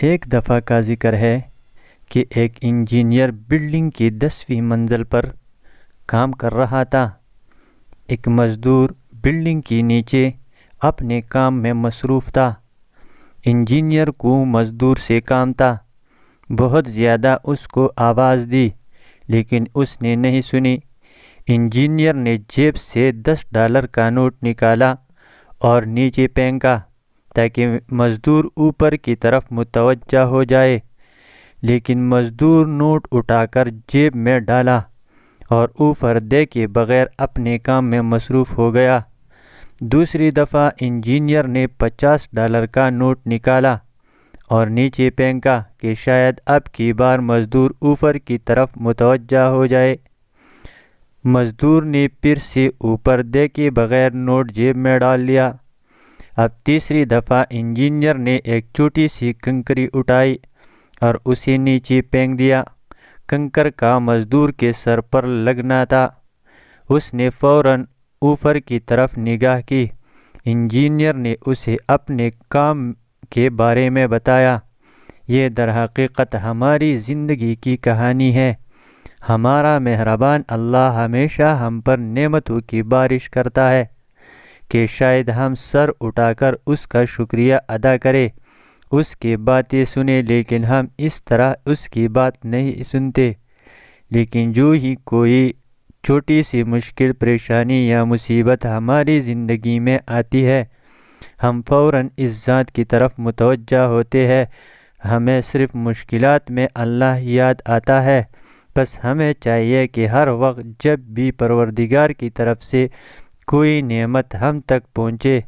ایک دفعہ کا ذکر ہے کہ ایک انجینئر بلڈنگ کی 10ویں منزل پر کام کر رہا تھا۔ ایک مزدور بلڈنگ کے نیچے اپنے کام میں مصروف تھا۔ انجینئر کو مزدور سے کام تھا۔ بہت زیادہ اس کو آواز دی لیکن اس نے نہیں سنی۔ انجینئر نے جیب سے $10 کا نوٹ نکالا اور نیچے پھینکا تاکہ مزدور اوپر کی طرف متوجہ ہو جائے، لیکن مزدور نوٹ اٹھا کر جیب میں ڈالا اور اوپر دیکھے بغیر اپنے کام میں مصروف ہو گیا۔ دوسری دفعہ انجینئر نے $50 کا نوٹ نکالا اور نیچے پھینکا کہ شاید اب کی بار مزدور اوپر کی طرف متوجہ ہو جائے۔ مزدور نے پھر سے اوپر دیکھے بغیر نوٹ جیب میں ڈال لیا۔ اب تیسری دفعہ انجینئر نے ایک چھوٹی سی کنکری اٹھائی اور اسے نیچے پھینک دیا۔ کنکر کا مزدور کے سر پر لگنا تھا۔ اس نے فوراً اوپر کی طرف نگاہ کی۔ انجینئر نے اسے اپنے کام کے بارے میں بتایا۔ یہ درحقیقت ہماری زندگی کی کہانی ہے۔ ہمارا مہربان اللہ ہمیشہ ہم پر نعمتوں کی بارش کرتا ہے کہ شاید ہم سر اٹھا کر اس کا شکریہ ادا کریں، اس کی باتیں سنیں، لیکن ہم اس طرح اس کی بات نہیں سنتے۔ لیکن جو ہی کوئی چھوٹی سی مشکل، پریشانی یا مصیبت ہماری زندگی میں آتی ہے، ہم فوراً اس ذات کی طرف متوجہ ہوتے ہیں۔ ہمیں صرف مشکلات میں اللہ یاد آتا ہے، بس ہمیں چاہیے کہ ہر وقت جب بھی پروردگار کی طرف سے کوئی نعمت ہم تک پہنچے،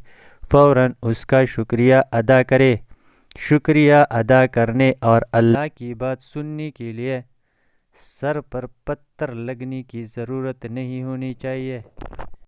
فوراً اس کا شکریہ ادا کرے۔ شکریہ ادا کرنے اور اللہ کی بات سننے کے لیے سر پر پتھر لگنے کی ضرورت نہیں ہونی چاہیے۔